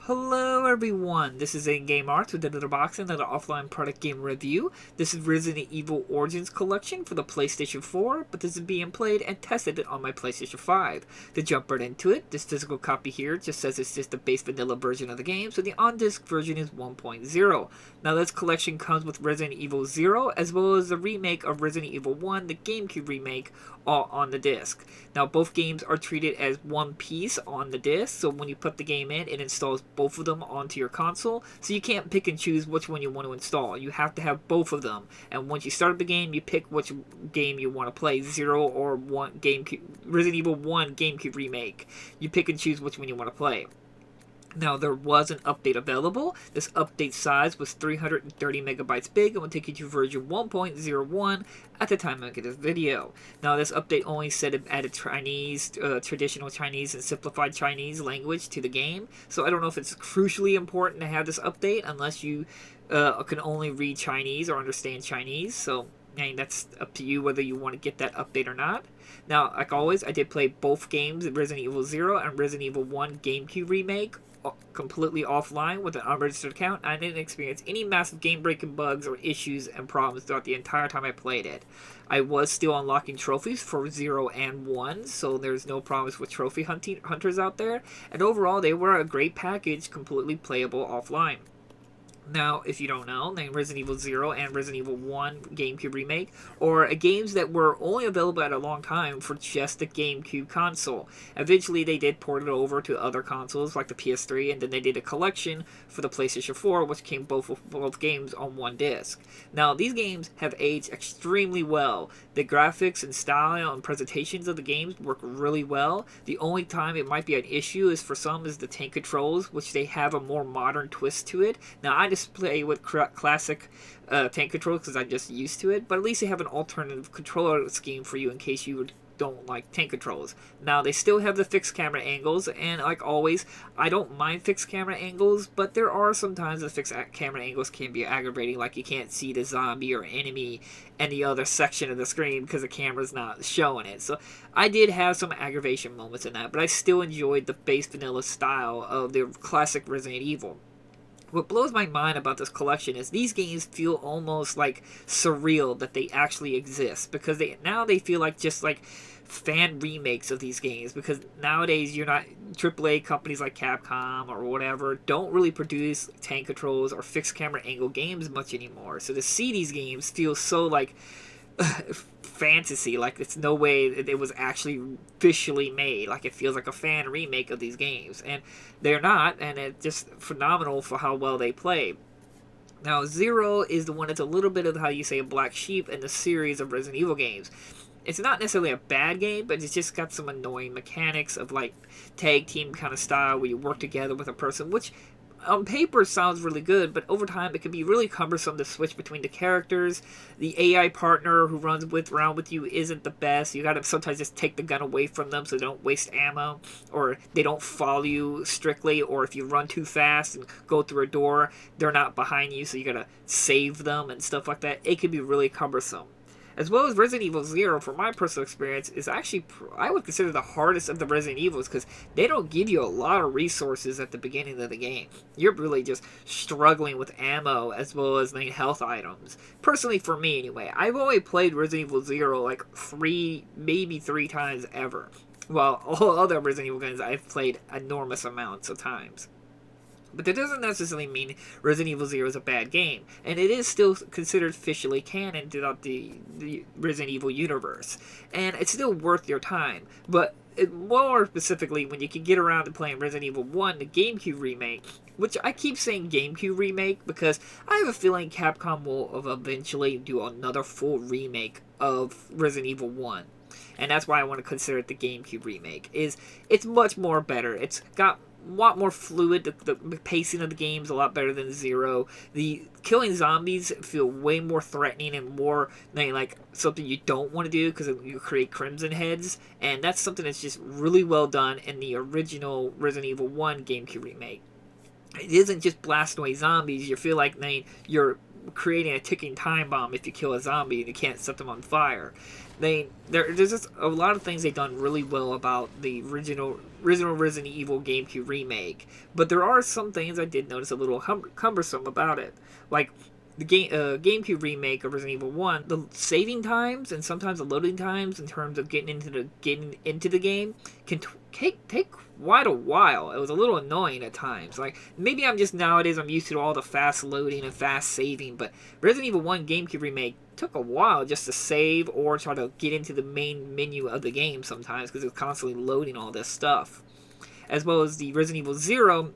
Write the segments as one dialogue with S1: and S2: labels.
S1: Hello everyone, this is In-Game Arts with another box and another offline product game review. This is Resident Evil Origins Collection for the PlayStation 4, but this is being played and tested on my PlayStation 5. To jump right into it, this physical copy here just says it's just the base vanilla version of the game, so the on-disc version is 1.0. Now this collection comes with Resident Evil 0, as well as the remake of Resident Evil 1, the GameCube remake, all on the disc. Now both games are treated as one piece on the disc, so when you put the game in, it installs both of them onto your console, so you can't pick and choose which one you want to install. You have to have both of them, and once you start the game, you pick which game you want to play, 0 or 1 GameCube, Resident Evil 1 GameCube remake. You pick and choose which one you want to play. Now, there was an update available. This update size was 330 megabytes big and will take you to version 1.01 at the time I make this video. Now, this update only said it added Chinese, traditional Chinese and simplified Chinese language to the game. So I don't know if it's crucially important to have this update unless you can only read Chinese or understand Chinese. So I mean, that's up to you whether you want to get that update or not. Now, like always, I did play both games, Resident Evil 0 and Resident Evil 1 GameCube remake, completely offline with an unregistered account. I didn't experience any massive game-breaking bugs or issues and problems throughout the entire time I played it. I was still unlocking trophies for 0 and 1, so there's no problems with trophy hunters out there. And overall, they were a great package, completely playable offline. Now, if you don't know, then Resident Evil 0 and Resident Evil 1 GameCube remake are games that were only available at a long time for just the GameCube console. Eventually, they did port it over to other consoles like the PS3, and then they did a collection for the PlayStation 4, which came both games on one disc. Now, these games have aged extremely well. The graphics and style and presentations of the games work really well. The only time it might be an issue is for some is the tank controls, which they have a more modern twist to it. Now, I just play with classic tank controls because I'm just used to it, but at least they have an alternative controller scheme for you in case you don't like tank controls. Now, they still have the fixed camera angles, and like always, I don't mind fixed camera angles, but there are sometimes the fixed camera angles can be aggravating, like you can't see the zombie or enemy in the other section of the screen because the camera's not showing it. So I did have some aggravation moments in that, but I still enjoyed the base vanilla style of the classic Resident Evil. What blows my mind about this collection is these games feel almost like surreal that they actually exist, because they feel like just like fan remakes of these games, because nowadays you're not AAA companies like Capcom or whatever don't really produce tank controls or fixed camera angle games much anymore. So to see these games feels so like fantasy, like it's no way it was actually officially made, like it feels like a fan remake of these games, and they're not, and it's just phenomenal for how well they play. Now, 0 is the one that's a little bit of how you say a black sheep in the series of Resident Evil games. It's not necessarily a bad game, but it's just got some annoying mechanics of like tag team kind of style where you work together with a person, which on paper sounds really good, but over time it can be really cumbersome to switch between the characters. The AI partner who runs around with you isn't the best. You gotta sometimes just take the gun away from them so they don't waste ammo, or they don't follow you strictly, or if you run too fast and go through a door, they're not behind you, so you gotta save them and stuff like that. It can be really cumbersome. As well as Resident Evil 0, from my personal experience, is actually, I would consider the hardest of the Resident Evils, because they don't give you a lot of resources at the beginning of the game. You're really just struggling with ammo as well as health items. Personally, for me anyway, I've only played Resident Evil 0 like maybe three times ever, while all other Resident Evil games I've played enormous amounts of times. But that doesn't necessarily mean Resident Evil 0 is a bad game, and it is still considered officially canon throughout the Resident Evil universe, and it's still worth your time. But more specifically, when you can get around to playing Resident Evil 1, the GameCube remake, which I keep saying GameCube remake because I have a feeling Capcom will eventually do another full remake of Resident Evil 1. And that's why I want to consider it the GameCube remake. It's much more better. It's got a lot more fluid. The pacing of the game is a lot better than 0. The killing zombies feel way more threatening and more like something you don't want to do because you create crimson heads, and that's something that's just really well done in the original Resident Evil 1 GameCube remake. It isn't just blasting away zombies. You feel like you're creating a ticking time bomb if you kill a zombie and you can't set them on fire. There's just a lot of things they've done really well about the original Resident Evil GameCube remake, but there are some things I did notice a little cumbersome about it, like the GameCube remake of Resident Evil 1, the saving times and sometimes the loading times in terms of getting into the game can take quite a while. It was a little annoying at times. Like, maybe I'm used to all the fast loading and fast saving, but Resident Evil 1 GameCube remake took a while just to save or try to get into the main menu of the game sometimes because it was constantly loading all this stuff. As well as the Resident Evil 0,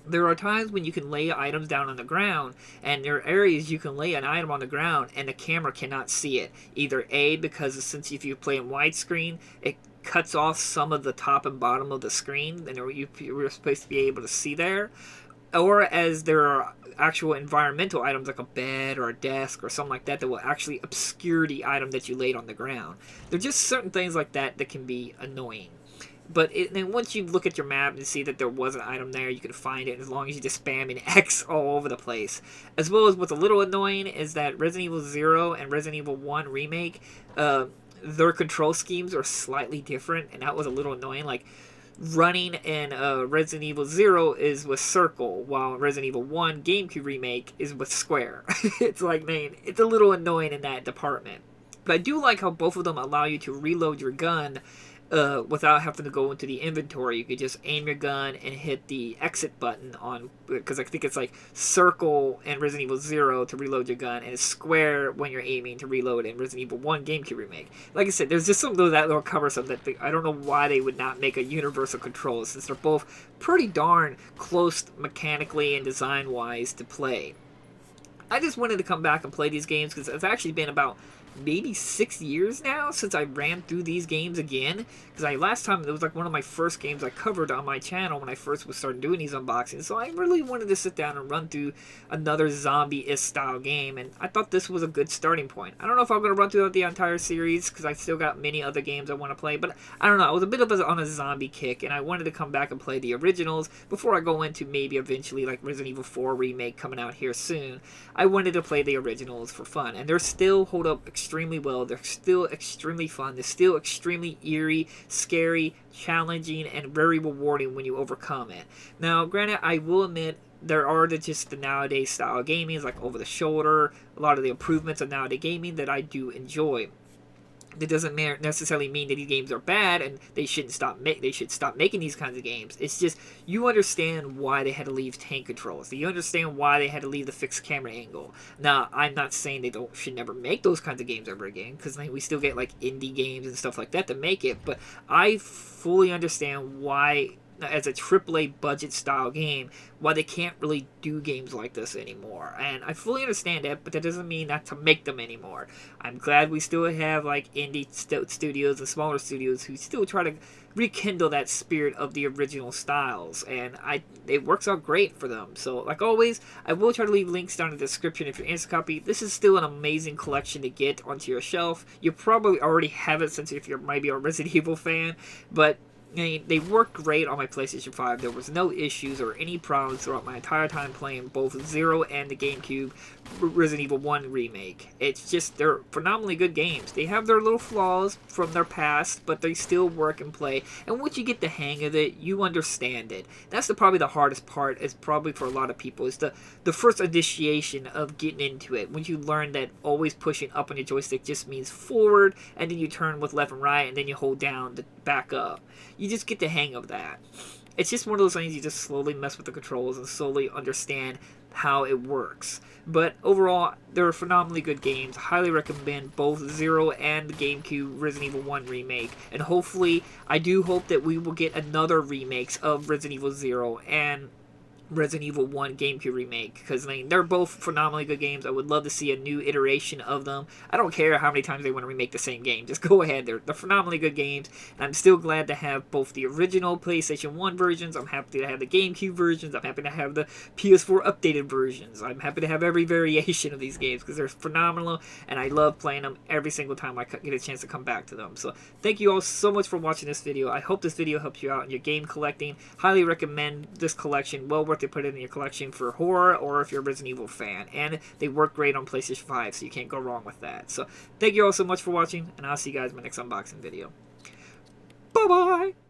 S1: there are times when you can lay items down on the ground, and there are areas you can lay an item on the ground and the camera cannot see it. Either A, because since if you play in widescreen, it cuts off some of the top and bottom of the screen, and you're supposed to be able to see there, or as there are actual environmental items like a bed or a desk or something like that that will actually obscure the item that you laid on the ground. There are just certain things like that that can be annoying. But then once you look at your map and see that there was an item there, you can find it as long as you just spam an X all over the place. As well as what's a little annoying is that Resident Evil 0 and Resident Evil 1 Remake, their control schemes are slightly different, and that was a little annoying. Like, running in Resident Evil 0 is with circle, while Resident Evil 1 GameCube Remake is with square. It's like, man, it's a little annoying in that department. But I do like how both of them allow you to reload your gun without having to go into the inventory. You could just aim your gun and hit the exit button on, because I think it's like circle in Resident Evil 0 to reload your gun, and it's square when you're aiming to reload in Resident Evil 1 GameCube Remake. Like I said, there's just some of that little cumbersome that I don't know why they would not make a universal control, since they're both pretty darn close mechanically and design-wise to play. I just wanted to come back and play these games because it's actually been about maybe 6 years now since I ran through these games again, because last time it was like one of my first games I covered on my channel when I first was starting doing these unboxings, so I really wanted to sit down and run through another zombie-ish style game, and I thought this was a good starting point. I don't know if I'm going to run through the entire series because I still got many other games I want to play, but I don't know, I was a bit on a zombie kick, and I wanted to come back and play the originals before I go into maybe eventually like Resident Evil 4 Remake coming out here soon. I wanted to play the originals for fun, and they're still hold up extremely well. They're still extremely fun. They're still extremely eerie, scary, challenging, and very rewarding when you overcome it. Now, granted, I will admit there are just the nowadays style of gaming, like over the shoulder, a lot of the improvements of nowadays gaming that I do enjoy. That doesn't necessarily mean that these games are bad and they should stop making these kinds of games. It's just you understand why they had to leave tank controls. You understand why they had to leave the fixed camera angle. Now, I'm not saying they should never make those kinds of games ever again, because we still get like indie games and stuff like that to make it. But I fully understand why, as a AAA budget style game, why they can't really do games like this anymore. And I fully understand that, but that doesn't mean not to make them anymore. I'm glad we still have like indie studios and smaller studios who still try to rekindle that spirit of the original styles, and it works out great for them. So like always, I will try to leave links down in the description if you're interested in a copy. This is still an amazing collection to get onto your shelf. You probably already have it since if you're maybe a Resident Evil fan, but they worked great on my PlayStation 5. There was no issues or any problems throughout my entire time playing both 0 and the GameCube Resident Evil 1 Remake. It's just, they're phenomenally good games. They have their little flaws from their past, but they still work and play. And once you get the hang of it, you understand it. That's probably the hardest part, is probably for a lot of people, is the first initiation of getting into it. When you learn that always pushing up on your joystick just means forward, and then you turn with left and right, and then you hold down to back up. You just get the hang of that. It's just one of those things you just slowly mess with the controls and slowly understand how it works. But overall, they're phenomenally good games. Highly recommend both 0 and the GameCube Resident Evil 1 Remake. And hopefully, I do hope that we will get another remakes of Resident Evil 0 and Resident Evil 1 GameCube Remake, because they're both phenomenally good games. I would love to see a new iteration of them. I don't care how many times they want to remake the same game. Just go ahead. They're phenomenally good games, and I'm still glad to have both the original PlayStation 1 versions. I'm happy to have the GameCube versions. I'm happy to have the PS4 updated versions. I'm happy to have every variation of these games because they're phenomenal, and I love playing them every single time I get a chance to come back to them. So thank you all so much for watching this video. I hope this video helps you out in your game collecting. Highly recommend this collection. Well worth worth to put in your collection for horror or if you're a Resident Evil fan. And they work great on PlayStation 5, so you can't go wrong with that. So thank you all so much for watching, and I'll see you guys in my next unboxing video. Bye-bye!